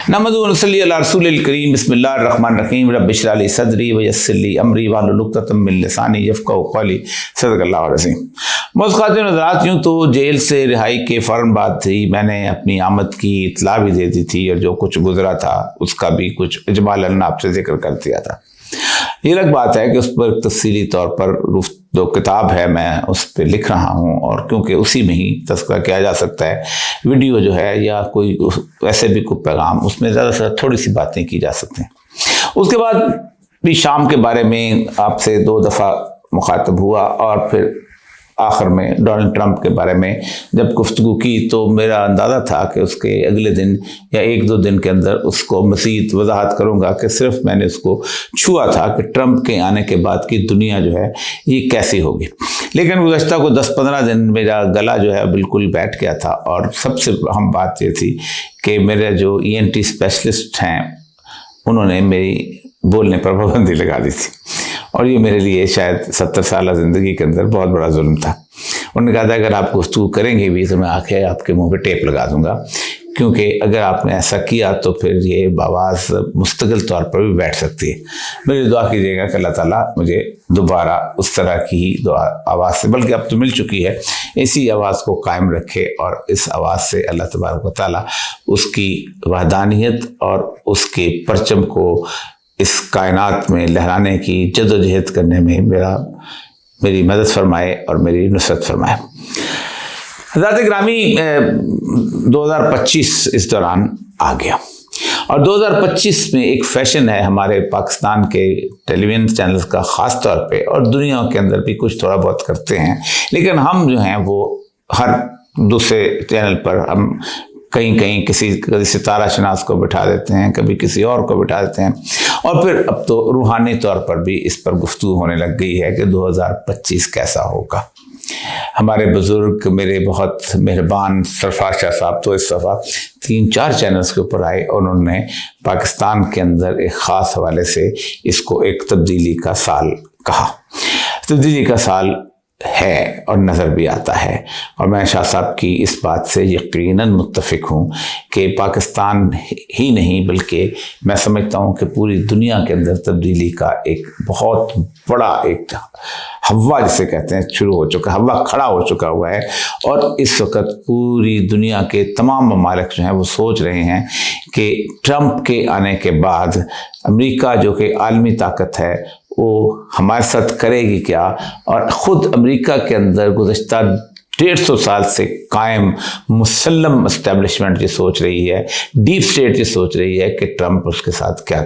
नहमदुहु व नसल्ली अला रसूलिल करीम बिस्मिल्लाहिर्रहमानिर्रहीम रब्बिश इश्रह ली सदरी व यस्सिर ली अमरी वाहलुल उक़दतम मिन लिसानी यफ़क़हू क़ौली सदक़ल्लाहुल अज़ीम। मुज़ख़ातिन हज़रात, यूँ तो जेल से रिहाई के फ़ौरन बाद ही मैंने अपनी आमद की इत्तला भी दे दी थी और जो कुछ गुज़रा था उसका भी कुछ इजमालन आपसे ज़िक्र कर दिया था। ये अलग बात है कि उस पर तफ़सीली तौर पर जो किताब है मैं उस पर लिख रहा हूँ और क्योंकि उसी में ही तज़किरा किया जा सकता है, वीडियो जो है या कोई वैसे भी कोई पैगाम उसमें ज़्यादा से ज़्यादा थोड़ी सी बातें की जा सकती हैं। उसके बाद भी शाम के बारे में आपसे 2 दफ़ा मुखातब हुआ और फिर आखिर में डोनाल्ड ट्रंप के बारे में जब गुफ्तगू की तो मेरा अंदाज़ा था कि उसके अगले दिन या 1-2 दिन के अंदर उसको मज़ीद वजाहत करूँगा कि सिर्फ मैंने उसको छुआ था कि ट्रंप के आने के बाद की दुनिया जो है ये कैसी होगी। लेकिन गुज़श्ता को 10-15 दिन मेरा गला जो है बिल्कुल बैठ गया था और सबसे अहम बात ये थी कि मेरे जो ENT स्पेशलिस्ट हैं उन्होंने मेरी बोलने पर पाबंदी लगा दी थी और ये मेरे लिए शायद 70 साल ज़िंदगी के अंदर बहुत बड़ा जुल्म था। उन्होंने कहा था अगर आप गुफ्तगू करेंगे भी तो मैं आके आपके मुंह पे टेप लगा दूंगा, क्योंकि अगर आपने ऐसा किया तो फिर ये आवाज़ मुस्तकिल तौर पर भी बैठ सकती है। मेरी दुआ कीजिएगा कि अल्लाह ताला मुझे दोबारा उस तरह की ही दुआ आवाज़ से, बल्कि अब तो मिल चुकी है, इसी आवाज़ को कायम रखे और इस आवाज़ से अल्लाह तबारक व तआला उसकी वहदानियत और उसके परचम को इस कायनात में लहराने की जद्दोजहद करने में मेरी मदद फरमाए और मेरी नुसरत फरमाए। हज़रात गिरामी, 2025 इस दौरान आ गया और 2025 में एक फैशन है हमारे पाकिस्तान के टेलीविज़न चैनल्स का ख़ास तौर पे, और दुनिया के अंदर भी कुछ थोड़ा बहुत करते हैं, लेकिन हम जो हैं वो हर दूसरे चैनल पर हम कहीं किसी सितारा शनास को बिठा देते हैं, कभी किसी और को बिठा देते हैं, और फिर अब तो रूहानी तौर पर भी इस पर गुफ्तगू होने लग गई है कि 2025 कैसा होगा। हमारे बुज़ुर्ग, मेरे बहुत मेहरबान सरफराज शाह साहब तो इस दफ़ा 3-4 चैनल्स के ऊपर आए और उन्होंने पाकिस्तान के अंदर एक ख़ास हवाले से इसको एक तब्दीली का साल कहा। तब्दीली का साल है और नज़र भी आता है, और मैं शाह साहब की इस बात से यकीनन मुत्तफ़िक हूँ कि पाकिस्तान ही नहीं बल्कि मैं समझता हूँ कि पूरी दुनिया के अंदर तब्दीली का एक बहुत बड़ा एक हवा जिसे कहते हैं शुरू हो चुका, हवा खड़ा हो चुका हुआ है। और इस वक्त पूरी दुनिया के तमाम ममालिक जो हैं वो सोच रहे हैं कि ट्रंप के आने के बाद अमेरिका जो कि आलमी ताकत है वो हमारे साथ करेगी क्या, और ख़ुद अमेरिका के अंदर गुज़श्ता 150 साल से कायम मुसल्लम इस्टेब्लिशमेंट ये सोच रही है, डीप स्टेट ये सोच रही है कि ट्रंप उसके साथ क्या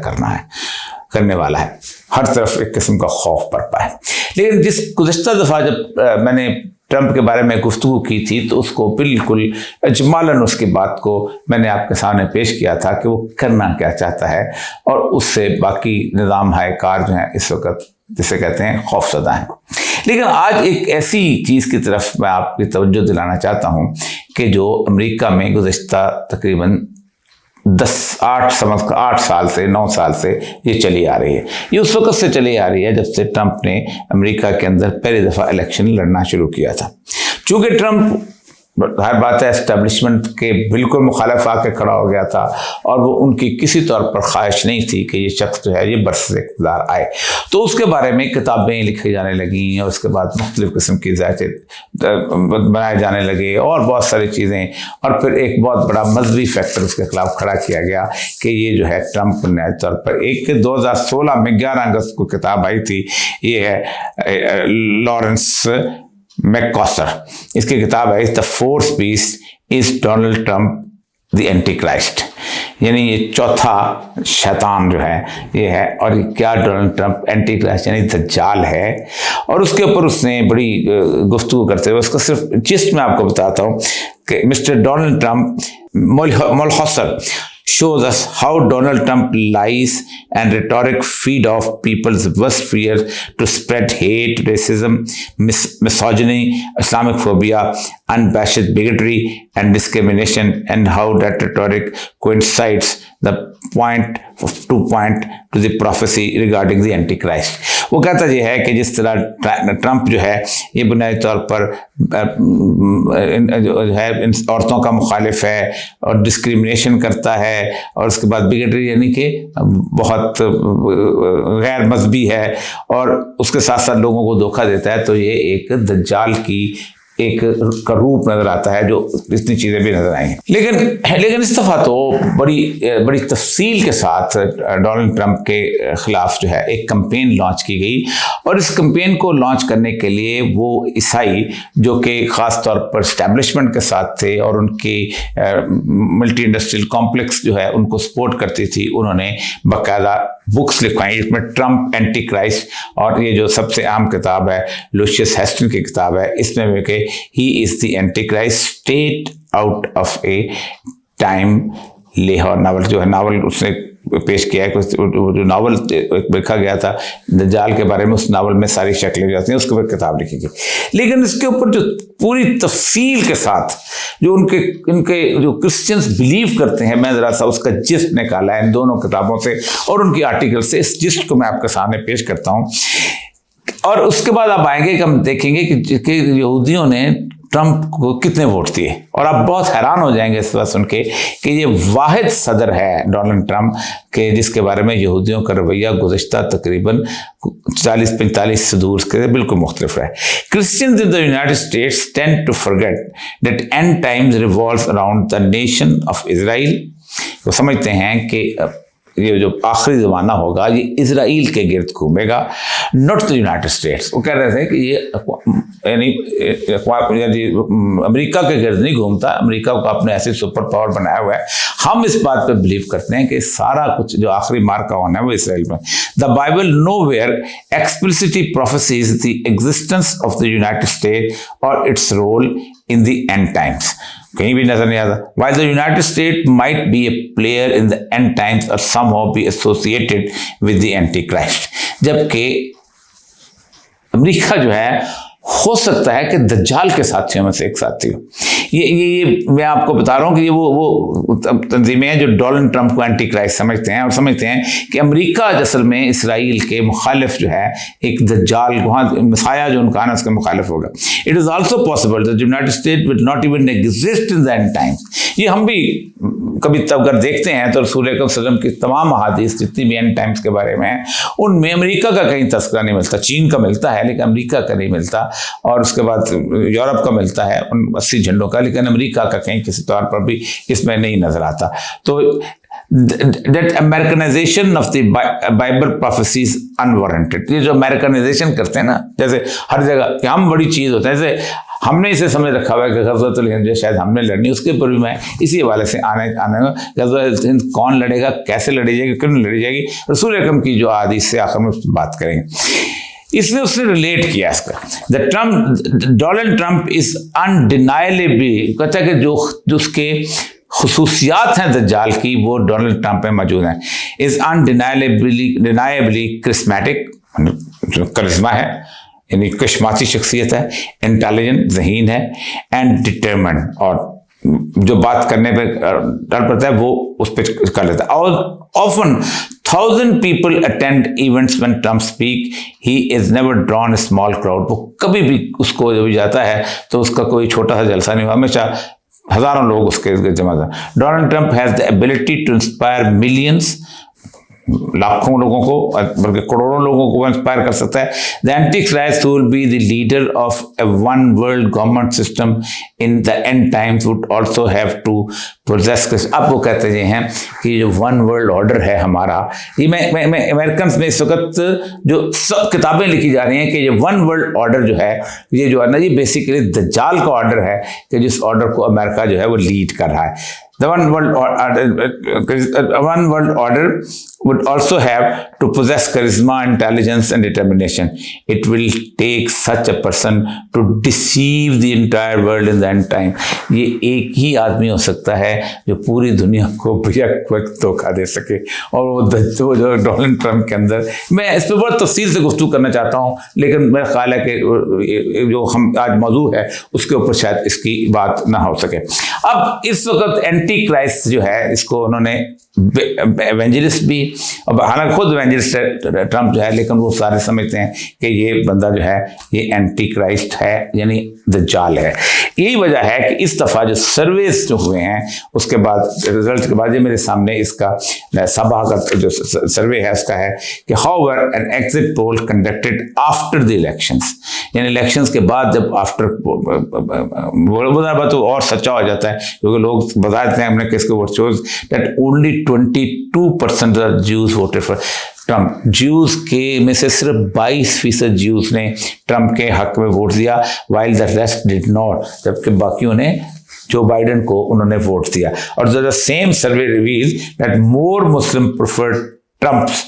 करने वाला है। हर तरफ एक किस्म का खौफ बरपा है। लेकिन जिस गुज़श्ता दफ़ा जब मैंने ट्रंप के बारे में गुफ्तगू की थी तो उसको बिल्कुल इजमालन उसकी बात को मैंने आपके सामने पेश किया था कि वो करना क्या चाहता है, और उससे बाकी निज़ाम हायकार जो हैं इस वक्त जिसे कहते हैं खौफज़दा हैं। लेकिन आज एक ऐसी चीज़ की तरफ मैं आपकी तवज्जो दिलाना चाहता हूँ कि जो अमेरिका में गुज़श्ता तकरीबन 8 साल से 9 साल से ये चली आ रही है। ये उस वक्त से चली आ रही है जब से ट्रंप ने अमेरिका के अंदर पहली दफ़ा इलेक्शन लड़ना शुरू किया था। चूँकि ट्रंप हर बात है एस्टेब्लिशमेंट के बिल्कुल मुखालिफ आके खड़ा हो गया था और वो उनकी किसी तौर पर ख्वाहिश नहीं थी कि ये शख्स जो है ये बरसे इक़्तिदार आए, तो उसके बारे में किताबें लिखी जाने लगीं और उसके बाद मुख्तलिफ़ किस्म की ज़ायते बनाए जाने लगे और बहुत सारी चीज़ें, और फिर एक बहुत बड़ा मजहबी फैक्टर उसके खिलाफ खड़ा किया गया कि ये जो है ट्रंप नए तौर पर 2016 में 11 अगस्त को किताब आई थी, ये है लॉरेंस मैककॉस्टर, इसकी किताब है the fourth beast is Donald Trump the anti Christ, यानी ये चौथा शैतान जो है ये है, और क्या डोनाल्ड ट्रंप एंटी क्राइस्ट यानी दज्जाल है। और उसके ऊपर उसने बड़ी गुफ्तगू करते हुए उसका सिर्फ जिस्ट मैं आपको बताता हूँ कि mister Donald Trump Molhauser shows us how Donald Trump lies and rhetoric feed off people's worst fear to spread hate, racism, misogyny, Islamophobia, unabashed bigotry and discrimination, and how that rhetoric coincides the point to the prophecy regarding the Antichrist। वो कहता ये है कि जिस तरह Trump जो है ये बुनियादी तौर पर जो है इन औरतों का मुखालिफ है और डिस्क्रिमिनेशन करता है, और उसके बाद बिगेटरी यानी कि बहुत गैर मजहबी है और उसके साथ साथ लोगों को धोखा देता है, तो ये एक दज्जाल की एक का रूप नजर आता है, जो इतनी चीजें भी नजर आई हैं। लेकिन इस दफा तो बड़ी तफसील के साथ डोनाल्ड ट्रंप के खिलाफ जो है एक कैंपेन लॉन्च की गई, और इस कैंपेन को लॉन्च करने के लिए वो ईसाई जो कि ख़ास तौर पर स्टैब्लिशमेंट के साथ थे और उनकी मल्टी इंडस्ट्रियल कॉम्प्लेक्स जो है उनको सपोर्ट करती थी, उन्होंने बाकायदा बुक्स लिखवाई, इसमें ट्रंप एंटी क्राइस्ट, और ये जो सबसे आम किताब है लुशियस हेस्टन की किताब है, इसमें भी he is the anti Christ state out of A time. Lahore novel जो है, नावल उसने पेश किया है, जो नावल लिखा गया था दज्जाल के बारे में, उस नावल में सारी शक्लें जाती हैं, उसके ऊपर किताब लिखी गई। लेकिन इसके ऊपर जो पूरी तफसील के साथ जो इनके जो क्रिश्चियंस बिलीव करते हैं, मैं ज़रा सा उसका जिस्ट निकाला है इन दोनों किताबों से और उनकी आर्टिकल से। इस जिस्ट को मैं आपके सामने पेश करता हूँ, और उसके बाद आप आएंगे कि हम देखेंगे कि यहूदियों ने ट्रंप को कितने वोट दिए, और आप बहुत हैरान हो जाएंगे इस बात सुन के कि ये वाहिद सदर है डोनाल्ड ट्रंप के जिसके बारे में यहूदियों का रवैया गुज़श्ता तकरीबन 40-45 सदूर के बिल्कुल मुख्तलिफ है। Christians in the United States tend to forget that and times revolves around the nation of Israel. वो समझते हैं कि ये जो आखिरी ज़माना होगा ये इजराइल के गिर्द घूमेगा, नॉट द यूनाइटेड स्टेट्स। वो कह रहे थे कि ये यानी अमेरिका के गिर्द नहीं घूमता, अमेरिका को अपने ऐसे सुपर पावर बनाया हुआ है। हम इस बात पे बिलीव करते हैं कि सारा कुछ जो आखिरी मार का होना है वो इसराइल में। The Bible nowhere explicitly prophesies the existence of the United State और its role in the end times. कहीं भी नजर नहीं आता। While the United States might be a player in the end times or somehow be associated with the Antichrist, जबकि America जो है हो सकता है कि दज्जाल के साथियों में से एक साथी हो। ये मैं आपको बता रहा हूँ कि ये वो तंजीमें हैं जो डोनाल्ड ट्रंप को एंटी क्राइस्ट समझते हैं और समझते हैं कि अमेरिका असल में इसराइल के मुखालिफ जो है एक दज्जाल वहाँ मसाया जो उनका आना उसके मुखालिफ होगा। It is also possible that United state will not even exist in the end times. ये हम भी कभी तब अगर देखते हैं तो रसूल अकरम सल्लल्लाहु अलैहि वसल्लम की तमाम अहादीस जितनी भी एंड टाइम्स के बारे में हैं उनमें अमेरिका का कहीं तस्करा नहीं मिलता। चीन का मिलता है लेकिन अमेरिका का नहीं मिलता, और उसके बाद यूरोप का मिलता है उन 80 झंडों का, लेकिन अमेरिका का कहीं किसी तौर पर भी इसमें नहीं नजर आता। तो that Americanization of the Bible prophecies unwarranted, ये जो अमेरिकनाइजेशन करते हैं ना, जैसे हर जगह कि हम बड़ी चीज़ होता है, जैसे हमने इसे समझ रखा हुआ है कि ग़ज़वतुल हिंद जो शायद हमने लड़नी, उसके ऊपर भी मैं इसी हवाले से आने ग़ज़वतुल हिंद कौन लड़ेगा, कैसे लड़ी जाएगी, क्यों लड़ी जाएगी, रसूल अकरम की जो हदीस से आखिर में बात करेंगे। इसलिए उसने रिलेट किया इसका। डोनाल्ड ट्रंप इज अनडिनाइलेबली, कहता है कि जो उसके खुसूसियात हैं दज्जाल की वो डोनाल्ड ट्रंप में मौजूद हैं। इज अनडिनाइलेबली क्रिस्मेटिक, करिश्मा है यानी कशमाती शख्सियत है, इंटेलिजेंट ज़हीन है, एंड डिटरमिन्ड, और जो बात करने पे डर पड़ता है वो उस पर कर लेता है। और often 1000 people attend events when Trump speak. He is never drawn a small crowd. वो कभी भी उसको जब जाता है तो उसका कोई छोटा सा जलसा नहीं हुआ, हमेशा हजारों लोग उसके जमा था। Donald Trump has the ability to inspire millions, लाखों लोगों को बल्कि करोड़ों लोगों को इंस्पायर कर सकता है। The antichrist will be the leader of a one world government system in the end times would also have to poses. अब वो कहते हैं कि जो वन वर्ल्ड ऑर्डर है हमारा, ये मैं अमेरिकन में इस वक्त जो सब किताबें लिखी जा रही हैं कि ये वन वर्ल्ड ऑर्डर जो है ये जो है ना, ये बेसिकली दज्जाल का ऑर्डर है कि जिस ऑर्डर को अमेरिका जो है वो लीड कर रहा है। The one world order would also have to possess charisma, intelligence and determination. It will take such a person to deceive the entire world in the end time. ये एक ही आदमी हो सकता है जो पूरी दुनिया को वक्त धोखा दे सके, और वो जो डोनाल्ड ट्रंप के अंदर, मैं इस पर बहुत तफसील से गुफ्तगू करना चाहता हूँ, लेकिन मेरा ख्याल है कि जो हम आज मौजू है उसके ऊपर शायद इसकी बात ना हो सके। अब इस वक्त एंटी क्राइस्ट जो है इसको उन्होंने एवेंजलिस्ट भी, और हालांकि खुद एवेंजलिस्ट ट्रम्प जो है, लेकिन वो सारे समझते हैं कि ये बंदा जो है ये एंटी क्राइस्ट है, यानी दज्जाल है। यही वजह है कि इस दफ़ा जो सर्वेस जो हुए हैं उसके बाद, रिजल्ट के बाद, ये मेरे सामने इसका सबा का जो सर्वे है उसका है कि how were an exit poll conducted after the elections, यानी इलेक्शंस के बाद जब आफ्टर तो और सच्चा हो जाता है, क्योंकि लोग बता देते हैं हमने किसको vote chose that only 22% of Jews voted for Trump. Jews के में से सिर्फ 22% ज्यूज ने ट्रम्प के हक में वोट दिया, while the rest did not, जबकि बाकियों ने जो बाइडेन को उन्होंने वोट दिया। और the same survey reveal that more Muslim preferred Trump's,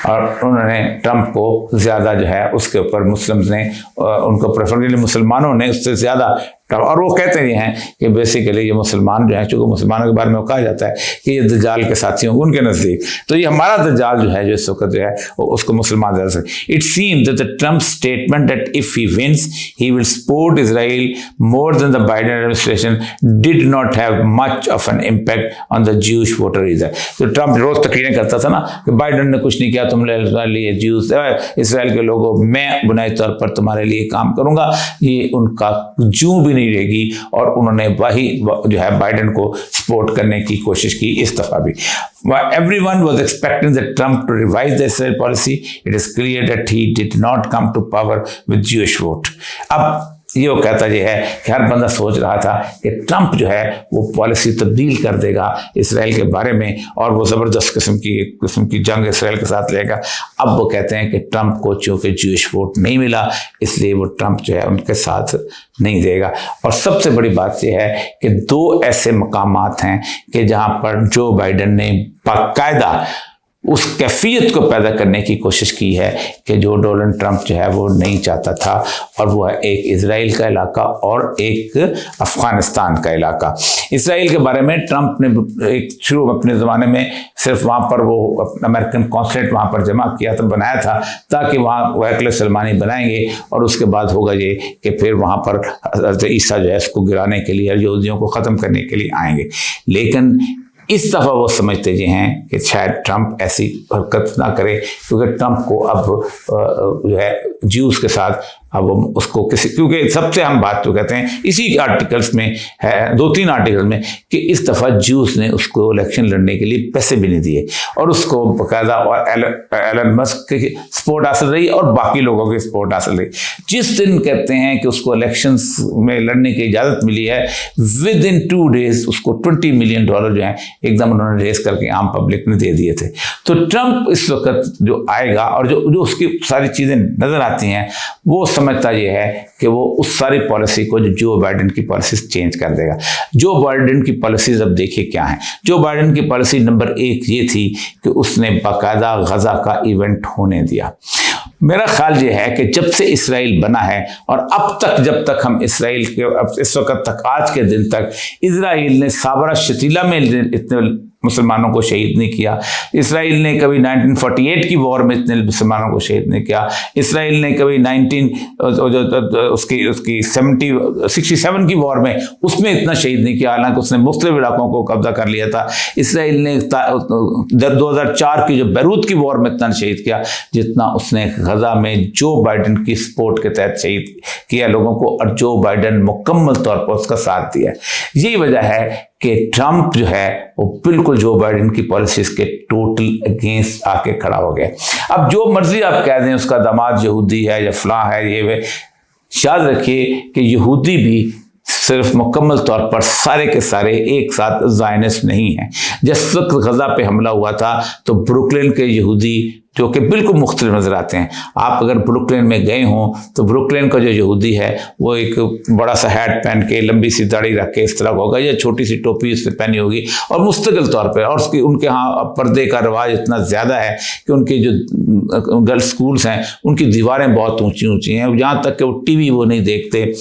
और उन्होंने ट्रम्प को ज़्यादा जो है उसके ऊपर मुस्लिम्स ने उनको प्रेफर, मुसलमानों ने उससे ज़्यादा, और वो कहते हैं कि बेसिकली ये मुसलमान जो है, चूँकि मुसलमानों के बारे में कहा जाता है कि ये दज्जाल के साथी होंगे उनके नज़दीक, तो ये हमारा दज्जाल जो है जो इस वक्त जो है उसको मुसलमान ज़्यादा से। It seems that the Trump statement that if he wins he will support Israel more than the Biden administration did not have much of an impact on the Jewish voter इधर। तो ट्रम्प रोज़ तकरीरें करता था ना कि Biden ने कुछ नहीं किया तुमने लिए ज्यूस, इसराइल के लोगों, मैं बुनियादी तौर पर तुम्हारे लिए काम करूँगा, ये उनका जूं भी नहीं रहेगी, और उन्होंने वही जो है बाइडेन को सपोर्ट करने की कोशिश की इस दफा भी। Everyone was expecting that Trump to revise the Israel policy. It is clear that he did not come to power with Jewish vote. अब ये वो कहता ये है कि हर बंदा सोच रहा था कि ट्रम्प जो है वो पॉलिसी तब्दील कर देगा इसराइल के बारे में, और वो ज़बरदस्त किस्म की जंग इसराइल के साथ लेगा। अब वो कहते हैं कि ट्रम्प को चूँकि ज्यूइश वोट नहीं मिला, इसलिए वो ट्रम्प जो है उनके साथ नहीं देगा। और सबसे बड़ी बात यह है कि 2 ऐसे मकामात हैं कि जहाँ पर जो बाइडेन ने बाकायदा उस कैफियत को पैदा करने की कोशिश की है कि जो डोनाल्ड ट्रम्प जो है वो नहीं चाहता था, और वो है एक इजराइल का इलाका और एक अफ़गानिस्तान का इलाका। इसराइल के बारे में ट्रम्प ने एक शुरू अपने ज़माने में सिर्फ वहाँ पर वो अमेरिकन कॉन्सुलेट वहाँ पर जमा किया था, बनाया था, ताकि वहाँ वहकल सलमानी बनाएंगे, और उसके बाद होगा ये कि फिर वहाँ पर हज़रत ईसा जो है उसको गिराने के लिए, यहूदियों को ख़त्म करने के लिए आएंगे। लेकिन इस दफ़ा वो समझते ये हैं कि शायद ट्रम्प ऐसी हरकत ना करे, क्योंकि ट्रम्प को अब जो है ज्यूज़ के साथ अब वो उसको किसी, क्योंकि सबसे हम बात तो कहते हैं इसी आर्टिकल्स में है, 2-3 आर्टिकल्स में, कि इस दफ़ा ज्यूज़ ने उसको इलेक्शन लड़ने के लिए पैसे भी नहीं दिए, और उसको बाकायदा और एलन मस्क की सपोर्ट हासिल रही और बाकी लोगों की सपोर्ट हासिल रही। जिस दिन कहते हैं कि उसको इलेक्शंस में लड़ने की इजाज़त मिली है, विद इन 2 डेज़ उसको $20 मिलियन जो है एकदम उन्होंने रेस करके आम पब्लिक ने दे दिए थे। तो ट्रम्प इस वक्त जो आएगा और जो उसकी सारी चीज़ें नज़र आती हैं, वो समझता ये है कि वो उस सारी पॉलिसी को जो बाइडेन की पॉलिसी चेंज कर देगा। जो बाइडेन की पॉलिसीज अब देखिए क्या है। जो बाइडेन की पॉलिसी नंबर 1 ये थी कि उसने बाकायदा गजा का इवेंट होने दिया। मेरा ख्याल ये है कि जब से इसराइल बना है और अब तक, जब तक हम इसराइल के, अब इस वक्त तक, आज के दिन तक, इसराइल ने साबरा शतीला में इतने मुसलमानों को शहीद नहीं किया। इसराइल ने कभी 1948 की वॉर में इतने मुसलमानों को शहीद नहीं किया। इसराइल ने कभी 67 की वॉर में उसमें इतना शहीद नहीं किया, हालांकि उसने मुख्तलिफ इलाकों को कब्जा कर लिया था। इसराइल ने 2004 की जो बैरूत की वॉर में इतना शहीद किया जितना उसने गजा में जो बाइडेन की सपोर्ट के तहत शहीद किया लोगों को, और जो बाइडेन मुकम्मल तौर पर उसका साथ दिया। यही वजह है कि ट्रम्प जो है वो बिल्कुल जो बाइडेन की पॉलिसीज के टोटल अगेंस्ट आके खड़ा हो गया। अब जो मर्जी आप कह दें उसका दामाद यहूदी है या फलां है, ये वे, याद रखिए कि यहूदी भी सिर्फ मुकम्मल तौर पर सारे के सारे एक साथ ज़ायनिस्ट नहीं हैं। जिस वक्त गजा पे हमला हुआ था तो ब्रुकलिन के यहूदी जो कि बिल्कुल मुख्तलिफ नज़र आते हैं। आप अगर ब्रुकलिन में गए हों तो ब्रुकलिन का जो यहूदी है वो एक बड़ा सा हैट पहन के, लंबी सी दाढ़ी रख के इस तरह होगा, या छोटी सी टोपी उससे पहनी होगी, और मुस्तकिल तौर पे, और उनके यहाँ पर्दे का रिवाज इतना ज़्यादा है कि उनके जो गर्ल्स स्कूल्स हैं उनकी दीवारें बहुत ऊंची ऊंची हैं, यहाँ तक कि वो टीवी वो नहीं देखते,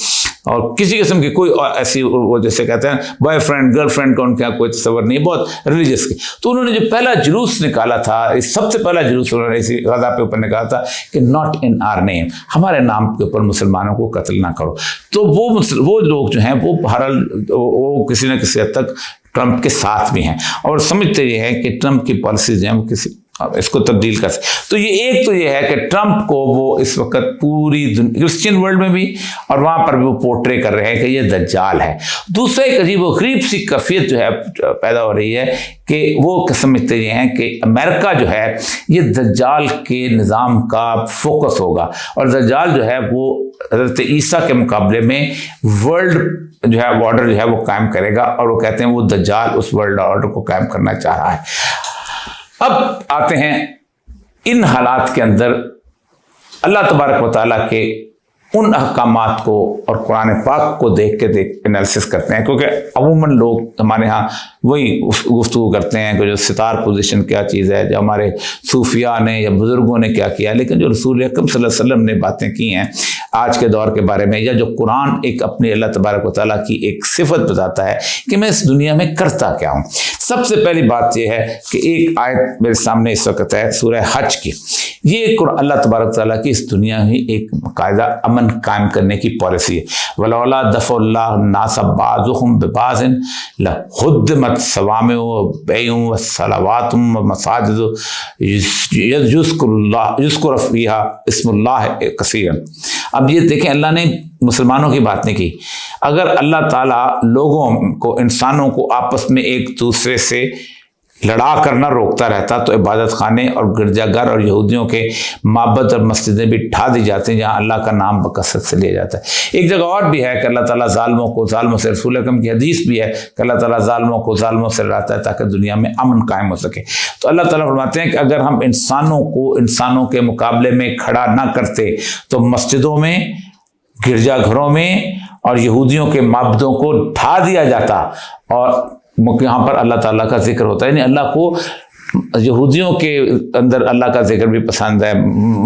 और किसी किस्म की कोई ऐसी, वो जैसे कहते हैं बॉयफ्रेंड गर्लफ्रेंड का उनके यहाँ कोई तस्वर नहीं, बहुत रिलीजियस की। तो उन्होंने जो पहला जुलूस निकाला था, सबसे पहला जुलूस उन्होंने इसी गजा पे ऊपर निकाला था कि नॉट इन आर नेम, हमारे नाम के ऊपर मुसलमानों को कत्ल ना करो। तो वो लोग जो हैं वो बहरहाल वो किसी न किसी हद तक ट्रंप के साथ भी हैं और समझते ये हैं कि ट्रंप की पॉलिसीज हैं वो किसी इसको तब्दील कर सकते। तो ये एक तो ये है कि ट्रंप को वो इस वक्त पूरी क्रिश्चियन वर्ल्ड में भी और वहां पर भी वो पोर्ट्रे कर रहे हैं कि ये दज्जाल है। दूसरा एक अजीब व गरीब सी कैफियत जो है पैदा हो रही है कि वो समझते ये हैं कि अमेरिका जो है ये दज्जाल के निज़ाम का फोकस होगा और दज्जाल जो है वो हज़रत ईसा के मुकाबले में वर्ल्ड जो है ऑर्डर जो है वो कायम करेगा और वो कहते हैं वो दज्जाल उस वर्ल्ड ऑर्डर को कायम करना चाह रहा है। अब आते हैं इन हालात के अंदर अल्लाह तबारक व तआला के उन अहकामात को और कुरान पाक को देख के एनालिसिस करते हैं, क्योंकि अमूमन लोग हमारे यहाँ वही गुफ्तगू करते हैं कि जो सितार पोजीशन क्या चीज़ है, जो हमारे सूफिया ने या बुज़ुर्गों ने क्या किया, लेकिन जो रसूल अकरम सल्लल्लाहु अलैहि वसल्लम ने बातें की हैं आज के दौर के बारे में, या जो कुरान एक अपने अल्लाह तबारक व तआला की एक सिफत बताता है कि मैं इस दुनिया में करता क्या हूँ। सबसे पहली बात यह है कि एक आयत मेरे सामने इस वक्त है सूरह हज की। ये अल्लाह तबारक व तआला की इस दुनिया में एक कायदा अमन कायम करने की पॉलिसी है। वलौला दफ़ुल्लाह नास बाज़ुहुम बिबाज़िन लहुद्दिमत सवामिउ व बैउ व सलावातुम व मसाजिदु युज़करु फ़ीहा इस्मुल्लाह कसीरन। अब ये देखें, अल्लाह ने मुसलमानों की बात नहीं की। अगर अल्लाह ताला लोगों को, इंसानों को आपस में एक दूसरे से लड़ा करना रोकता रहता तो इबादत खाने और गिरजाघर और यहूदियों के माबद और मस्जिदें भी ढा दी जाती हैं जहाँ अल्लाह का नाम बकसरत से लिया जाता है। एक जगह और भी है कि अल्लाह ताला ज़ालिमों को ज़ालिमों से, रसूल अकरम की हदीस भी है कि अल्लाह ताला ज़ालिमों को ज़ालिमों से लड़ाता है ताकि दुनिया में अमन कायम हो सके। तो अल्लाह ताला फरमाते हैं कि अगर हम इंसानों को इंसानों के मुकाबले में खड़ा ना करते तो मस्जिदों में, गिरजाघरों में और यहूदियों के माबदों को ढा दिया जाता। और यहाँ पर अल्लाह ताला का जिक्र होता है, यानी अल्लाह को यहूदियों के अंदर अल्लाह का जिक्र भी पसंद है,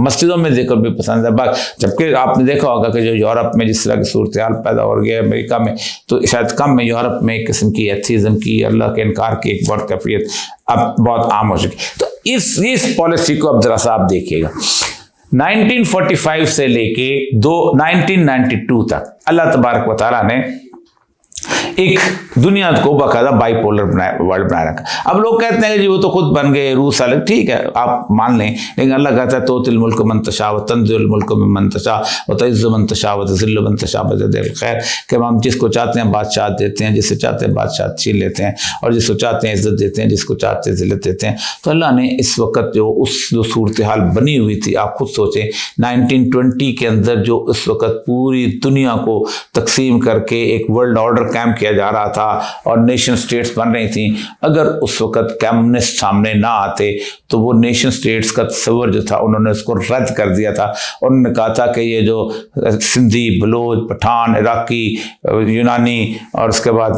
मस्जिदों में जिक्र भी पसंद है। जबकि आपने देखा होगा कि जो यूरोप में जिस तरह की सूरत हाल पैदा हो गई है, अमेरिका में तो शायद कम है, यूरोप में एक किस्म की एथीज़म की, अल्लाह के इनकार की एक बहुत कैफियत अब बहुत आम हो चुकी। तो इस पॉलिसी को अब जरा सा आप देखिएगा, 1945 से लेके 1992 तक अल्लाह तबारक व तआला ने एक दुनिया को बाकायदा बाइपोलर वर्ल्ड बना रखा। अब लोग कहते हैं कि जी वो तो खुद बन गए, रूस अलग, ठीक है आप मान लें, लेकिन अल्लाह कहता है तो तिल मुल्क मंतशा व तंज़िल मुल्क में मंतशा व तइज़्ज़ु मंतशा व तुज़िल्लु मंतशा बयदिल खैर, कि हम जिसको चाहते हैं बादशाह देते हैं, जिससे चाहते हैं बादशाह छीन लेते हैं, और जिसको चाहते हैं इज्जत देते हैं, जिसको चाहते हैं ज़िल्लत देते हैं। तो अल्लाह ने इस वक्त जो सूरत हाल बनी हुई थी, आप खुद सोचें 1920 के अंदर जो इस वक्त पूरी दुनिया को तकसीम करके एक वर्ल्ड ऑर्डर कायम किया जा रहा था और नेशन स्टेट्स बन रही थी, अगर उस वक्त कम्युनिस्ट सामने ना आते तो वो नेशन स्टेट्स का तस्वर जो था उन्होंने उसको रद्द कर दिया था। उन्होंने कहा था कि ये जो सिंधी, बलोच, पठान, इराकी, यूनानी और उसके बाद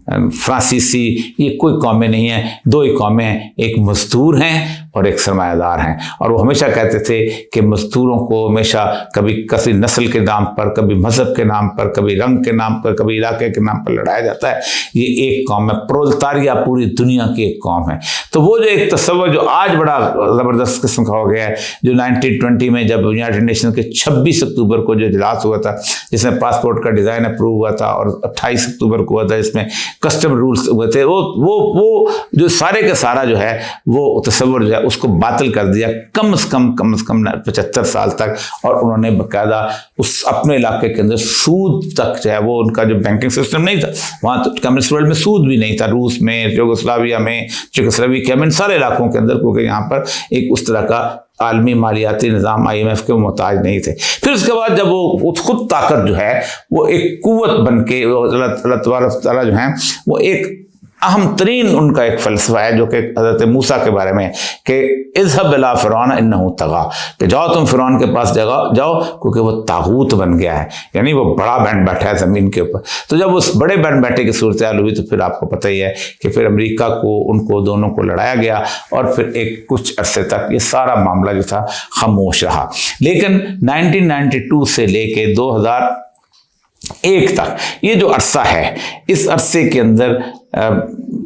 फ्रांसीसी, ये कोई कौमें नहीं हैं, दो ही कौमें हैं, एक मजदूर हैं और एक सरमायादार हैं। और वो हमेशा कहते थे कि मजदूरों को हमेशा कभी किसी नस्ल के नाम पर, कभी मजहब के नाम पर, कभी रंग के नाम पर, कभी इलाके के नाम पर लड़ाया जाता है। ये एक कौम है, प्रोलेतारिया पूरी दुनिया की एक कौम है। तो वो जो एक तस्वर जो आज बड़ा ज़बरदस्त किस्म का हो गया है, जो 1920 में जब यूनाइटेड नेशन के 26 अक्टूबर को जो इजलास हुआ था जिसमें पासपोर्ट का डिज़ाइन अप्रूव हुआ था, और 28 अक्टूबर को हुआ था जिसमें कस्टम रूल्स हुए थे, वो जो सारे का सारा जो है वो तस्वर जो है उसको बातिल कर दिया कम से कम 75 साल तक। और उन्होंने बाकायदा उस अपने इलाके के अंदर सूद तक जो है, वो उनका जो बैंकिंग सिस्टम नहीं था वहाँ, तो कम्युनिस्ट वर्ल्ड में सूद भी नहीं था, रूस में, यूगोस्लाविया में, चेकोस्लोवाकिया में, सारे इलाकों के अंदर, क्योंकि यहाँ पर एक उस तरह का आलमी मालियाती निज़ाम IMF के मोहताज नहीं थे। फिर उसके बाद जब वो खुद ताकत जो है वो एक कुव्वत बन के अल्लाह तबारक तआला जो है वो एक अहम तरीन उनका एक फ़लसफ़ा है जो कि हज़रत मूसा के बारे में कि इज़हब इला फ़िरऔन इन्नहु तग़ा, कि जाओ तुम फ़िरऔन के पास जाओ क्योंकि वो तागूत बन गया है, यानी वो बड़ा बैंड बैठा है ज़मीन के ऊपर। तो जब उस बड़े बैंड बैठे की सूरत हाल हुई तो फिर आपको पता ही है कि फिर अमेरिका को, उनको दोनों को लड़ाया गया और फिर एक कुछ अरसे तक ये सारा मामला जो था खामोश रहा। लेकिन 1992 से लेके 2001 तक ये जो अरसा है, इस अरसे के अंदर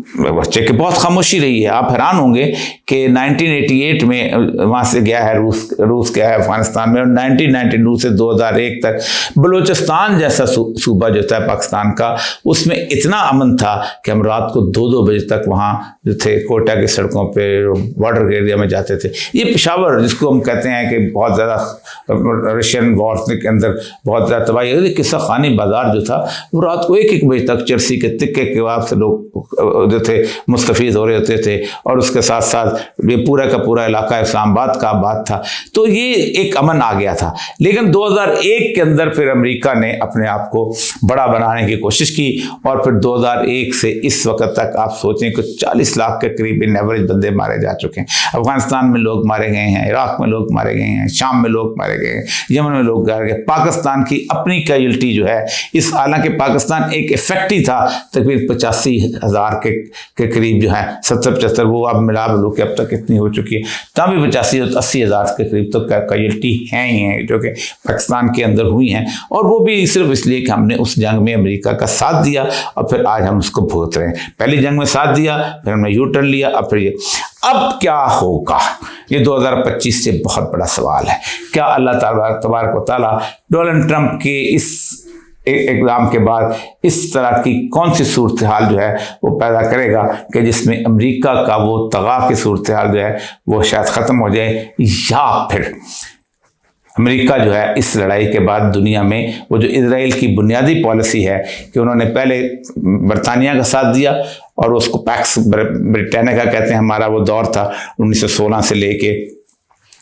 बच्चे की बहुत खामोशी रही है। आप हैरान होंगे कि 1988 में वहाँ से गया है रूस गया है अफगानिस्तान में, और 1992 से 2001 तक बलूचिस्तान जैसा सूबा जो था पाकिस्तान का, उसमें इतना अमन था कि हम रात को 2-2 बजे तक वहाँ जो थे कोटा की सड़कों पे बॉर्डर एरिया में जाते थे। ये पेशावर जिसको हम कहते हैं कि बहुत ज़्यादा रशियन वॉर के अंदर बहुत ज़्यादा तबाही हुई, किस्सा खानी बाजार जो था वो रात को 1-1 बजे तक चरसी के तिक्के के बाद से लोग जो थे मुस्तफ़ीद हो रहे होते थे, और उसके साथ साथ ये पूरा का पूरा इलाका इस्लामाबाद का आबाद था। तो ये एक अमन आ गया था। लेकिन 2001 के अंदर फिर अमेरिका ने अपने आप को बड़ा बनाने की कोशिश की, और फिर 2001 से इस वक्त तक आप सोचें कि 40 लाख के करीब इन एवरेज बंदे मारे जा चुके हैं। अफगानिस्तान में लोग मारे गए हैं, इराक में लोग मारे गए हैं, शाम में लोग मारे गए हैं, यमन में लोग मारे गए। पाकिस्तान की अपनी कैजुअल्टी जो है इस, हालांकि पाकिस्तान एक इफेक्ट ही था, तकरीबन 85,000 के करीब जो है 70-75 वो अब मिला लो कि अब तक कितनी हो चुकी है, तब भी 85-80,000 के करीब तो कैजुअल्टी हैं ही हैं जो कि पाकिस्तान के अंदर हुई हैं, और वो भी सिर्फ इसलिए कि हमने उस जंग में अमेरिका का साथ दिया और फिर आज हम उसको भुगत रहे हैं। पहली जंग में साथ दिया, फिर हमने यू टर्न लिया, अब फिर ये अब क्या होगा, ये 2025 से बहुत बड़ा सवाल है। क्या अल्लाह तबारक व तआला डोनाल्ड ट्रंप के इस एग्जाम के बाद इस तरह की कौन सी सूरत हाल जो है वो पैदा करेगा कि जिसमें अमेरिका का वो तगा की सूरत हाल जो है वो शायद ख़त्म हो जाए, या फिर अमेरिका जो है इस लड़ाई के बाद दुनिया में वो जो इजराइल की बुनियादी पॉलिसी है कि उन्होंने पहले बरतानिया का साथ दिया और उसको पैक्स ब्रिटानिया का कहते हैं, हमारा वो दौर था 1916 से लेके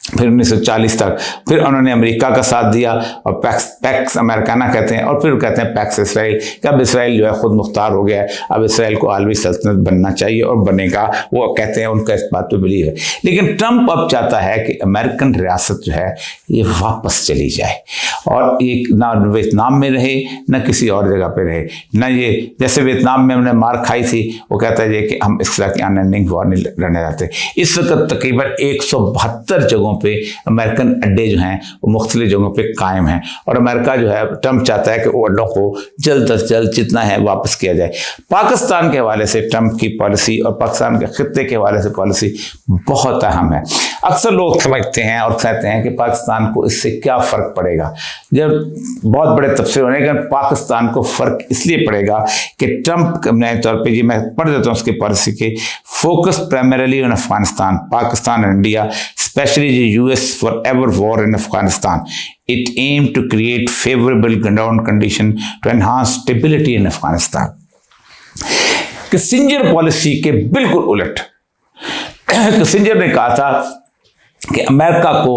फिर 1940 तक, फिर उन्होंने अमेरिका का साथ दिया और पैक्स अमेरिकाना कहते हैं, और फिर कहते हैं पैक्स इसराइल, कि अब इसराइल जो है खुद मुख्तार हो गया है, अब इसराइल को आलमी सल्तनत बनना चाहिए और बनेगा, वो कहते हैं, उनका इस बात पे बिलीव है। लेकिन ट्रंप अब चाहता है कि अमेरिकन रियासत जो है ये वापस चली जाए और एक ना वियतनाम में रहे ना किसी और जगह पे रहे, ना ये जैसे वियतनाम में हमने मार खाई थी, वो कहता है कि हम इस तरह की अनएंडिंग वॉर नहीं लड़ने जाते। इस वक्त तकरीबन 172 जगहों पे अमेरिकन अड्डे जो हैं वो मुख्तलिफ जगहों पे कायम हैं, और अमेरिका जो है ट्रंप चाहता है कि वो अड्डों को जल्द अज जल्द जितना है वापस किया जाए। पाकिस्तान के हवाले से ट्रंप की पॉलिसी और पाकिस्तान के खित्ते के हवाले से पॉलिसी बहुत अहम है। अक्सर लोग समझते हैं और कहते हैं कि पाकिस्तान को इससे क्या फ़र्क पड़ेगा, जब बहुत बड़े तबसरे होने के पाकिस्तान को फ़र्क इसलिए पड़ेगा कि ट्रंप नए तौर पर, ये मैं पढ़ देता हूँ उसकी पॉलिसी के, focus primarily on Afghanistan, Pakistan and India, especially the US forever war in Afghanistan. It aimed to create favorable ground condition to enhance stability in Afghanistan. Kissinger policy के बिल्कुल उलट किसिंजर ने कहा था कि अमेरिका को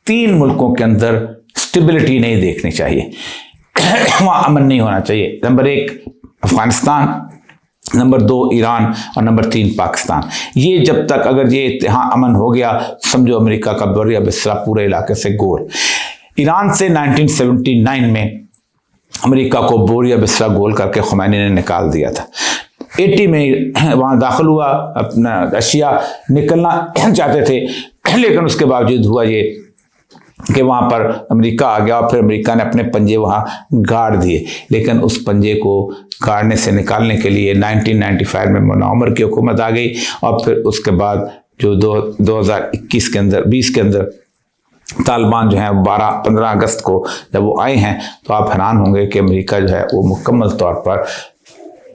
3 मुल्कों के अंदर स्टेबिलिटी नहीं देखनी चाहिए, वहाँ अमन नहीं होना चाहिए। नंबर 1 अफगानिस्तान, नंबर 2 ईरान और नंबर 3 पाकिस्तान। ये जब तक अगर ये यहाँ अमन हो गया, समझो अमेरिका का बोरिया बिस्तरा पूरे इलाके से गोल। ईरान से 1979 में अमेरिका को बोरिया बिस्तरा गोल करके खुमैनी ने निकाल दिया था। 80 में वहाँ दाखिल हुआ, अपना रशिया निकलना चाहते थे, लेकिन उसके बावजूद हुआ ये कि वहाँ पर अमेरिका आ गया और फिर अमेरिका ने अपने पंजे वहाँ गाड़ दिए। लेकिन उस पंजे को गाड़ने से निकालने के लिए 1995 में मुनव्वर की हुकूमत आ गई, और फिर उसके बाद जो 2021 के अंदर 20 के अंदर तालिबान जो है 12-15 अगस्त को जब वो आए हैं, तो आप हैरान होंगे कि अमेरिका जो है वो मुकम्मल तौर पर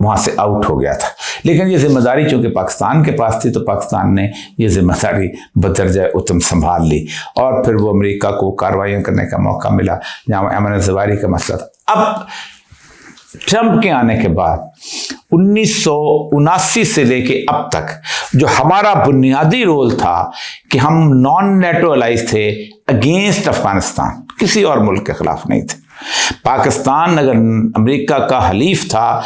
वहाँ से आउट हो गया था। लेकिन ये जिम्मेदारी चूँकि पाकिस्तान के पास थी, तो पाकिस्तान ने ये जिम्मेदारी बदरजा उत्तम संभाल ली, और फिर वो अमेरिका को कार्रवाइयाँ करने का मौका मिला जहाँ अमन ज़वारी का मसला था। अब ट्रंप के आने के बाद 1979 से लेके अब तक जो हमारा बुनियादी रोल था कि हम नॉन नेटो अलाइज थे अगेंस्ट अफगानिस्तान, किसी और मुल्क के खिलाफ नहीं थे। पाकिस्तान अगर अमेरिका का हलीफ था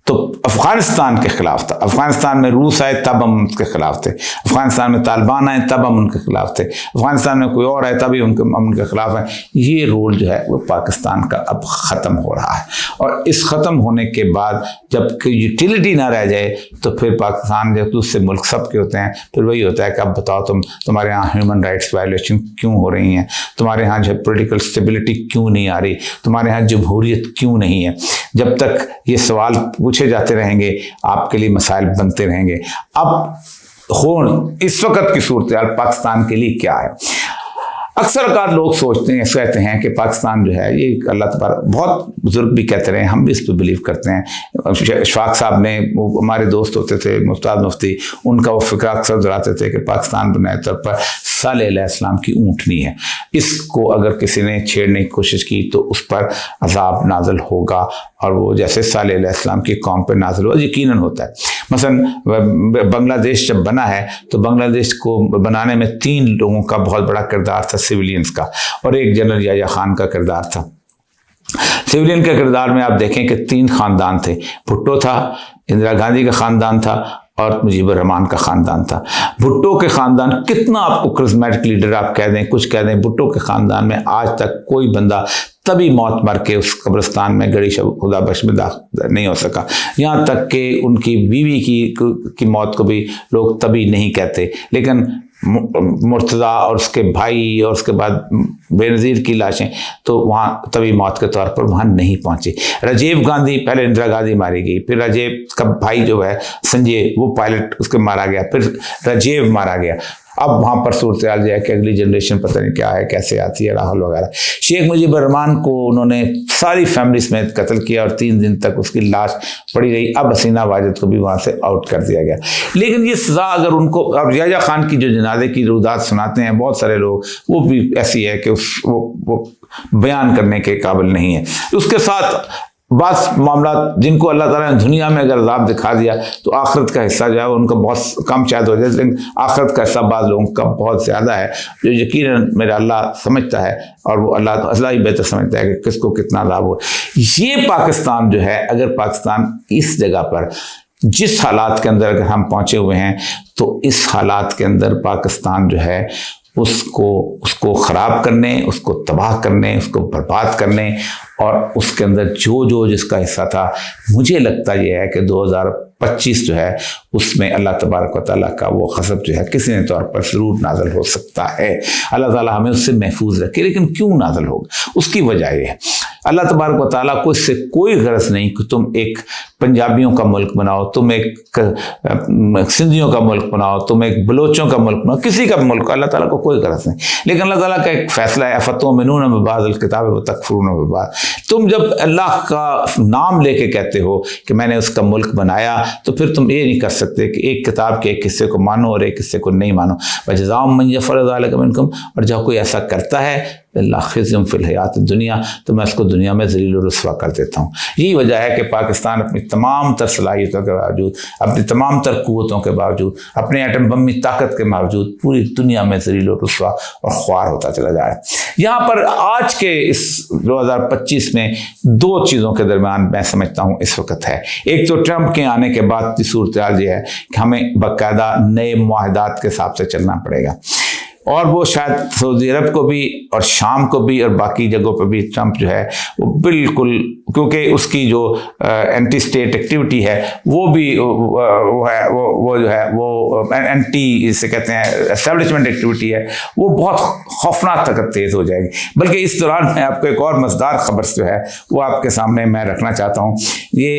तो अफगानिस्तान के खिलाफ था। अफगानिस्तान में रूस आए तब हम उनके खिलाफ थे, अफगानिस्तान में तालिबान आए तब हम उनके खिलाफ थे, अफगानिस्तान में कोई और आए तभी हम उनके खिलाफ हैं। ये रोल जो है वो पाकिस्तान का अब ख़त्म हो रहा है, और इस ख़त्म होने के बाद जब यूटिलिटी ना रह जाए तो फिर पाकिस्तान जब दूसरे मुल्क सब के होते हैं, फिर वही होता है कि अब बताओ तुम्हारे यहाँ ह्यूमन राइट्स वायलेशन क्यों हो रही हैं, तुम्हारे यहाँ जो पॉलिटिकल स्टेबिलिटी क्यों नहीं आ रही, तुम्हारे यहाँ जमहूरियत क्यों नहीं है। जब तक ये सवाल पूछे जाते रहेंगे, आपके लिए मसाइल बनते रहेंगे। अब इस वक्त की सूरत हाल पाकिस्तान के लिए क्या है? अक्सर का लोग सोचते हैं, कहते हैं कि पाकिस्तान जो है ये अल्लाह तबारक, बहुत बुजुर्ग भी कहते रहे, हम भी इस पर बिलीव करते हैं। शफाक साहब ने, वो हमारे दोस्त होते थे मुफ्ताद मुफ्ती, उनका वो फिक्र अक्सर दोहराते थे कि पाकिस्तान बुनियादी तौर पर सालेह अलैहिस्सलाम की ऊँटनी है, इसको अगर किसी ने छेड़ने की कोशिश की तो उस पर अजाब नाजिल होगा, और वो जैसे सालेह अलैहिस्सलाम की कौम पर नाजिल हुआ यकीनन होता है। मसलन बांग्लादेश जब बना है तो बांग्लादेश को बनाने में 3 लोगों का बहुत बड़ा किरदार था, सिविलियंस का, और एक जनरल याह्या खान का किरदार था। सिविलियन के किरदार में आप देखें कि 3 खानदान थे, भुट्टो था, इंदिरा गांधी का खानदान था और मुजीबुर रहमान का खानदान था। भुट्टो के खानदान, कितना आपको करिस्मेटिक लीडर आप कह दें, कुछ कह दें, भुट्टो के खानदान में आज तक कोई बंदा तभी मौत मर के उस कब्रिस्तान में गड़ी खुदा बख्श में दाखिल नहीं हो सका। यहाँ तक कि उनकी बीवी की मौत को भी लोग तभी नहीं कहते, लेकिन मुर्तज़ा और उसके भाई और उसके बाद बेनज़ीर की लाशें तो वहाँ तभी मौत के तौर पर वहाँ नहीं पहुँची। राजीव गांधी, पहले इंदिरा गांधी मारी गई, फिर राजीव का भाई जो है संजय, वो पायलट उसके मारा गया, फिर राजीव मारा गया। अब वहाँ पर सूरत हाल जो है कि अगली जनरेशन पता नहीं क्या है, कैसे आती है, राहुल वगैरह। शेख मुजीबुर रहमान को उन्होंने सारी फैमिली समेत कत्ल किया और 3 दिन तक उसकी लाश पड़ी रही। अब हसीना वाजिद को भी वहाँ से आउट कर दिया गया। लेकिन ये सज़ा अगर उनको, अब याह्या खान की जो जनाजे की रुदात सुनाते हैं बहुत सारे लोग, वो भी ऐसी है कि वो बयान करने के काबिल नहीं है। उसके साथ बस मामला, जिनको अल्लाह ताला ने दुनिया में अगर अज़ाब दिखा दिया तो आखिरत का हिस्सा जो है उनका बहुत कम शायद हो जाए, लेकिन आखिरत का हिस्सा बाद लोगों का बहुत ज़्यादा है, जो यकीनन मेरा अल्लाह समझता है, और वो अल्लाह ही बेहतर समझता है कि किसको कितना अज़ाब हो। ये पाकिस्तान जो है, अगर पाकिस्तान इस जगह पर जिस हालात के अंदर अगर हम पहुँचे हुए हैं, तो इस हालात के अंदर पाकिस्तान जो है उसको ख़राब करने, उसको तबाह करने, उसको बर्बाद करने, और उसके अंदर जो जिसका हिस्सा था, मुझे लगता यह है कि 2025 जो है उसमें अल्लाह तबारक व तआला का वो ग़ज़ब जो है किसी न तौर पर ज़रूर नाज़िल हो सकता है। अल्लाह ताला हमें उससे महफूज रखे। लेकिन क्यों नाज़िल होगा, उसकी वजह यह है, अल्लाह तबारक व तआला को इससे कोई गरज नहीं कि तुम एक पंजाबियों का मुल्क बनाओ, तुम एक सिंधियों का मुल्क बनाओ, तुम एक बलोचों का मुल्क बनाओ, किसी का मुल्क, अल्लाह ताला को कोई गरज नहीं। लेकिन अल्लाह ताला का एक फैसला है, फ़तुमिनून बिबाज़िल किताब व तकफ़ुरून बिबाज़। तुम जब अल्लाह का नाम लेके कहते हो कि मैंने उसका मुल्क बनाया, तो फिर तुम ये नहीं कर सकते कि एक किताब के एक हिस्से को मानो और एक हिस्से को नहीं मानो। वजज़ाउम मन यफ़अलु ज़ालिका मिनकुम, और जब कोई ऐसा करता है खिज़्युम फ़िल हयात दुनिया, तो मैं उसको दुनिया में ज़लील और रुस्वा कर देता हूँ। यही वजह है कि पाकिस्तान अपनी तमाम तर सलाहियतों के बावजूद, अपनी तमाम तर क़ुव्वतों के बावजूद, अपने एटम बम की ताकत के बावजूद पूरी दुनिया में ज़लील और रुस्वा और ख्वार होता चला जा रहा है। यहाँ पर आज के इस 2025 में 2 चीज़ों के दरमियान मैं समझता हूँ इस वक्त है। एक तो ट्रंप के आने के बाद की सूरत हाल ये है कि हमें बाकायदा नए मुआहदात के हिसाब से चलना पड़ेगा, और वो शायद सऊदी अरब को भी और शाम को भी और बाकी जगहों पर भी ट्रंप जो है वो बिल्कुल, क्योंकि उसकी जो एंटी स्टेट एक्टिविटी है वो भी वो जो है वो एंटी, इसे कहते हैं एस्टेब्लिशमेंट एक्टिविटी है, वो बहुत खौफनाक तक तेज़ हो जाएगी। बल्कि इस दौरान मैं आपको एक और मज़ेदार खबर जो है वो आपके सामने मैं रखना चाहता हूँ। ये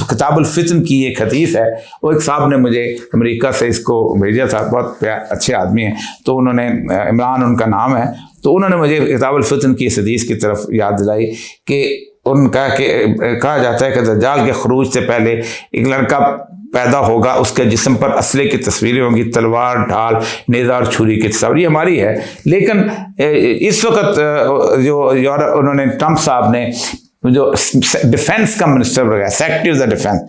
किताबुल फितन की एक हदीस है, वो एक साहब ने मुझे अमेरिका से इसको भेजा था, बहुत अच्छे आदमी हैं, तो उन्होंने, इमरान उनका नाम है, तो उन्होंने मुझे किताबुल फितन की इस हदीस की तरफ याद दिलाई कि उनका कहा जाता है कि दज्जाल के खरूज से पहले एक लड़का पैदा होगा, उसके जिस्म पर असले की तस्वीरें होंगी, तलवार, ढाल, नेज़ा और छुरी की तस्वीर, ये हमारी है। लेकिन इस वक्त जो उन्होंने ट्रंप साहब ने जो डिफेंस का मिनिस्टर लगाया, सेक्रेटरी ऑफ द डिफेंस,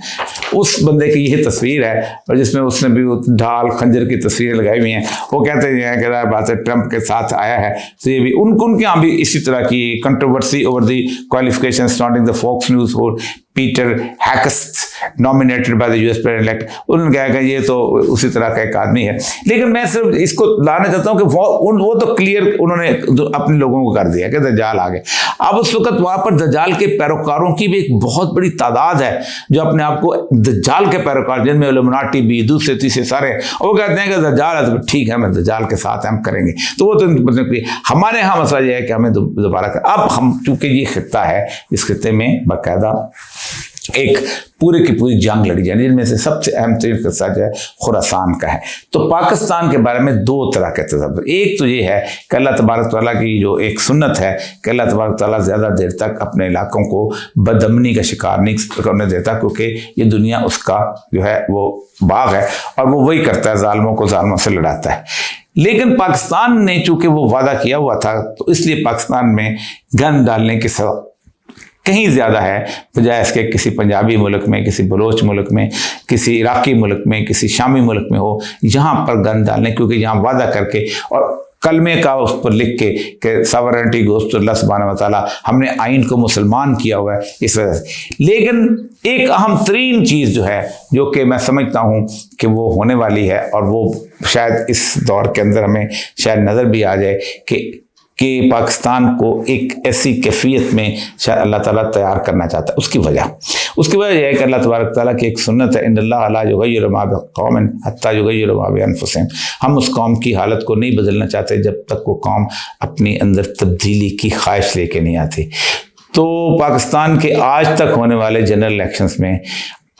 उस बंदे की यही तस्वीर है, और जिसमें उसने भी ढाल खंजर की तस्वीरें लगाई हुई हैं। वो कहते हैं कि बात है ट्रंप के साथ आया है, तो ये भी उनके यहाँ भी इसी तरह की controversy over the qualification starting the Fox News for Peter Hegseth nominated by the US president. उन्होंने कहा कि ये तो उसी तरह का एक आदमी है। लेकिन मैं सिर्फ इसको लाना चाहता हूँ कि वो तो क्लियर उन्होंने अपने लोगों को कर दिया कि दज्जाल आ गए। अब उस वक्त वहाँ पर दज्जाल के पैरोकारों की भी एक बहुत बड़ी तादाद है जो अपने आप को दज्जाल के पैरोकार, जिनमें इल्यूमिनाटी भी, दूसरे तीसरे सारे, और वो कहते हैं कि दज्जाल है तो ठीक है, मैं दज्जाल के साथ हम करेंगे। तो वो तो मतलब हमारे यहाँ मसला ये है कि हमें दोबारा अब हम, चूँकि ये खित्ता है, इस खित्ते में बाकायदा एक पूरे की पूरी जंग लड़ी जाए, जिनमें से सबसे अहम तरीन किस्सा जो है खुरासान का है। तो पाकिस्तान के बारे में दो तरह के तस्वर, एक तो ये है कि अल्लाह तबारक तआला की जो एक सुन्नत है कि अल्लाह तबारक तआला ज़्यादा देर तक अपने इलाकों को बदअमनी का शिकार नहीं करने देता, क्योंकि ये दुनिया उसका जो है वो बाग है और वो वही करता है, जालिमों को जालिमों से लड़ाता है। लेकिन पाकिस्तान ने चूंकि वो वादा किया हुआ था, तो इसलिए पाकिस्तान में गन डालने की कहीं ज़्यादा है बजाय इसके किसी पंजाबी मुल्क में, किसी बलोच मुल्क में, किसी इराकी मुल्क में, किसी शामी मुल्क में हो, जहाँ पर गन डालने, क्योंकि यहाँ वादा करके और कलमे का उस पर लिख के कि सॉवरेनिटी गोज़ टू अल्लाह सुब्हानहू व तआला, हमने आइन को मुसलमान किया हुआ है इस वजह से। लेकिन एक अहम तरीन चीज़ जो है, जो कि मैं समझता हूँ कि वो होने वाली है और वो शायद इस दौर के अंदर हमें शायद नज़र भी आ जाए कि पाकिस्तान को एक ऐसी कैफियत में शायद अल्लाह ताला तैयार करना चाहता है। उसकी वजह यह है कि अल्लाह तबारक तआला की एक सुन्नत है, इन्नल्लाह ला युग़य्यिरु मा बिक़ौमिन हत्ता युग़य्यिरु मा बिअनफुसिहिम। हम उस कौम की हालत को नहीं बदलना चाहते जब तक वो कौम अपनी अंदर तब्दीली की ख्वाहिश लेके नहीं आती। तो पाकिस्तान के आज तक होने वाले जनरल इलेक्शंस में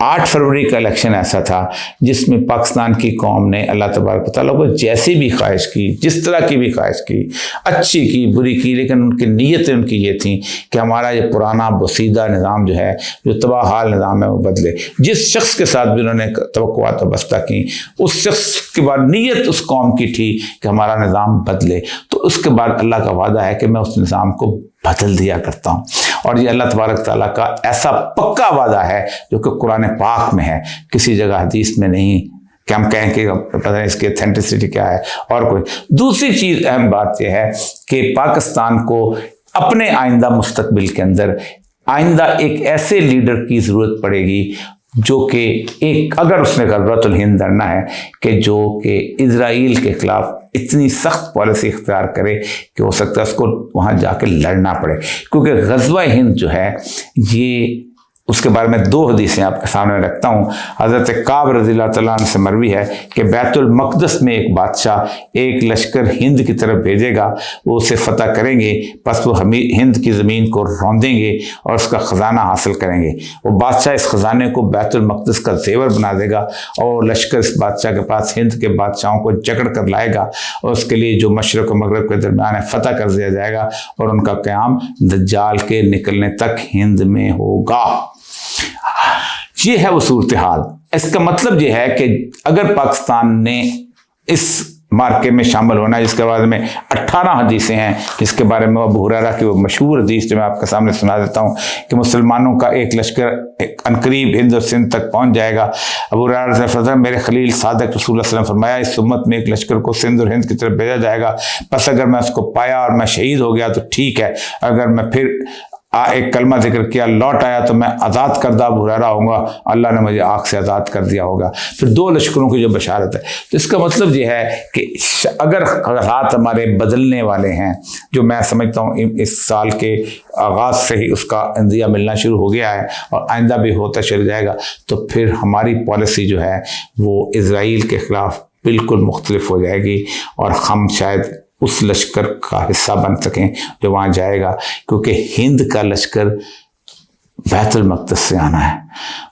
8 फरवरी का इलेक्शन ऐसा था जिसमें पाकिस्तान की कौम ने अल्लाह तबारक तआला को जैसी भी ख्वाहिश की, जिस तरह की भी ख्वाहिश की, अच्छी की बुरी की, लेकिन उनकी नीयतें उनकी ये थी कि हमारा ये पुराना बसीदा निज़ाम जो है, जो तबाह हाल निज़ाम है, वो बदले। जिस शख्स के साथ भी उन्होंने तवक्कुआत बस्ता की, उस शख्स के बाद नीयत उस कौम की थी कि हमारा निज़ाम बदले। तो उसके बाद अल्लाह का वादा है कि मैं उस निज़ाम को बदल दिया करता हूँ। और ये अल्लाह तबारक तआला का ऐसा पक्का वादा है जो कि कुरान पाक में है, किसी जगह हदीस में नहीं कि हम कहें कि पता नहीं इसकी ऑथेंटिसिटी क्या है। और कोई दूसरी चीज़ अहम बात यह है कि पाकिस्तान को अपने आइंदा मुस्तकबिल के अंदर आइंदा एक ऐसे लीडर की ज़रूरत पड़ेगी जो कि एक, अगर उसने ग़ज़वतुल हिंद लड़ना है, कि जो कि इज़राइल के ख़िलाफ़ इतनी सख्त पॉलिसी इख्तियार करे कि हो सकता है उसको वहाँ जाके लड़ना पड़े। क्योंकि ग़ज़वा हिंद जो है, ये उसके बारे में 2 हदीसें आपके सामने रखता हूँ। हज़रत काब रज़ियल्लाहु तआला अन्हु से मरवी है कि बैतुल मक़दस में एक बादशाह एक लश्कर हिंद की तरफ भेजेगा, वो उसे फतह करेंगे, बस वो हिंद की ज़मीन को रौंदेंगे और उसका ख़जाना हासिल करेंगे। वो बादशाह इस ख़जाने को बैतुल मक़दस का ज़ेवर बना देगा और लश्कर इस बादशाह के पास हिंद के बादशाहों को जकड़ कर लाएगा और उसके लिए जो मशरक़ और मग़रिब के दरमियान है फतह कर दिया जाएगा और उनका क़याम दज्जाल के निकलने तक हिंद में होगा। ये है वो सूरत हाल। इसका मतलब ये है कि अगर पाकिस्तान ने इस मार्के में शामिल होना है, जिसके बारे में 18 हदीसें हैं, जिसके बारे में अबू हुरैरा की वो मशहूर हदीस जो मैं आपके सामने सुना देता हूँ कि मुसलमानों का एक लश्कर अनकरीब हिंद और सिंध तक पहुँच जाएगा। अबू हुरैरा से मेरे खलील सादक रसूलुल्लाह सल्लल्लाहु अलैहि वसल्लम फरमाया, इस उम्मत में एक लश्कर को सिंध और हिंद की तरफ भेजा जाएगा, बस अगर मैं उसको पाया और मैं शहीद हो गया तो ठीक है, अगर मैं फिर एक कलमा जिक्र किया लौट आया तो मैं आज़ाद करदा अबू हुरैरा होऊंगा, अल्लाह ने मुझे आग से आज़ाद कर दिया होगा। फिर 2 लश्करों की जो बशारत है, तो इसका मतलब ये है कि अगर हालात हमारे बदलने वाले हैं, जो मैं समझता हूँ इस साल के आगाज़ से ही उसका अंदिया मिलना शुरू हो गया है और आइंदा भी होता चल जाएगा, तो फिर हमारी पॉलिसी जो है वो इज़राइल के ख़िलाफ़ बिल्कुल मुख्तलिफ हो जाएगी और हम शायद उस लश्कर का हिस्सा बन सकें जो वहाँ जाएगा, क्योंकि हिंद का लश्कर बैतुल मक़दस से आना है,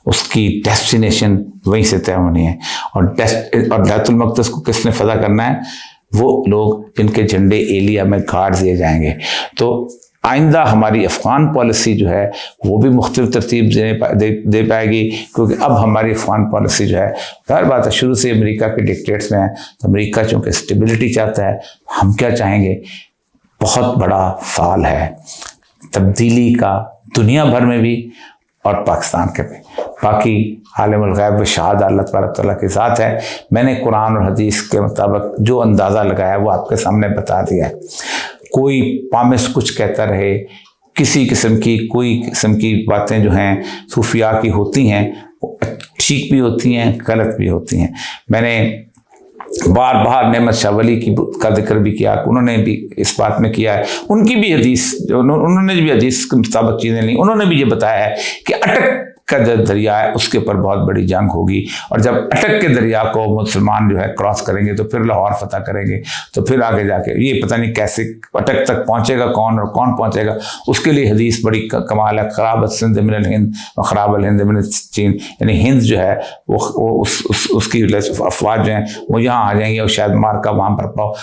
उसकी डेस्टिनेशन वहीं से तय होनी है। और बैतुल मक़दस को किसने फतह करना है? वो लोग जिनके झंडे एलिया में गाड़ दिए जाएंगे। तो आइंदा हमारी अफ़गान पॉलिसी जो है वो भी मुख्तलिफ तरतीब दे पाएगी, क्योंकि अब हमारी अफ़गान पॉलिसी जो है, हर बात है शुरू से अमेरिका के डिक्टेट्स में है, तो अमेरिका चूँकि स्टेबिलिटी चाहता है, हम क्या चाहेंगे? बहुत बड़ा साल है तब्दीली का दुनिया भर में भी और पाकिस्तान के भी। बाकी आलिमुल गैब व शहादत अल्लाह तबारक तआला के साथ है। मैंने कुरान और हदीस के मुताबिक जो अंदाज़ा लगाया वो आपके सामने बता दिया है। कोई पामिस कुछ कहता रहे, किसी किस्म की कोई किस्म की बातें जो हैं सूफिया की होती हैं, वो ठीक भी होती हैं, गलत भी होती हैं। मैंने बार बार नेमत शाह वली का जिक्र भी किया, उन्होंने भी इस बात में किया है, उनकी भी हदीस, उन्होंने भी हदीस के मुताबिक चीज़ें ली, उन्होंने भी ये बताया है कि का जो दरिया है उसके ऊपर बहुत बड़ी जंग होगी। और जब अटक के दरिया को मुसलमान जो है क्रॉस करेंगे तो फिर लाहौर फतह करेंगे, तो फिर आगे जाके ये पता नहीं कैसे अटक तक पहुंचेगा कौन और कौन पहुंचेगा। उसके लिए हदीस बड़ी कमाल है, खराबत सिंध मिनल हिंद व खराबल हिंद मिनल चीन, यानी हिंद जो है वो उसकी अफवाज जो हैं वो यहाँ आ जाएंगी और शायद मार्का वहाँ बरपा हो।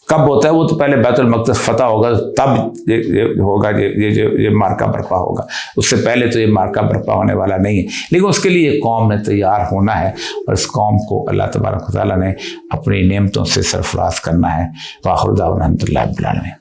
कब होता है वो तो पहले बैतुल मक़दस फतह होगा तब ये होगा, ये मार्का बरपा होगा। उससे पहले तो ये मार्का बरपा होने वाला नहीं है। लेकिन उसके लिए कौम ने तैयार होना है और इस कौम को अल्लाह तबारक व तआला ने अपनी नेमतों से सरफराज करना है। वाखिर दावना अल्हम्दुलिल्लाह रब्बिल आलमीन।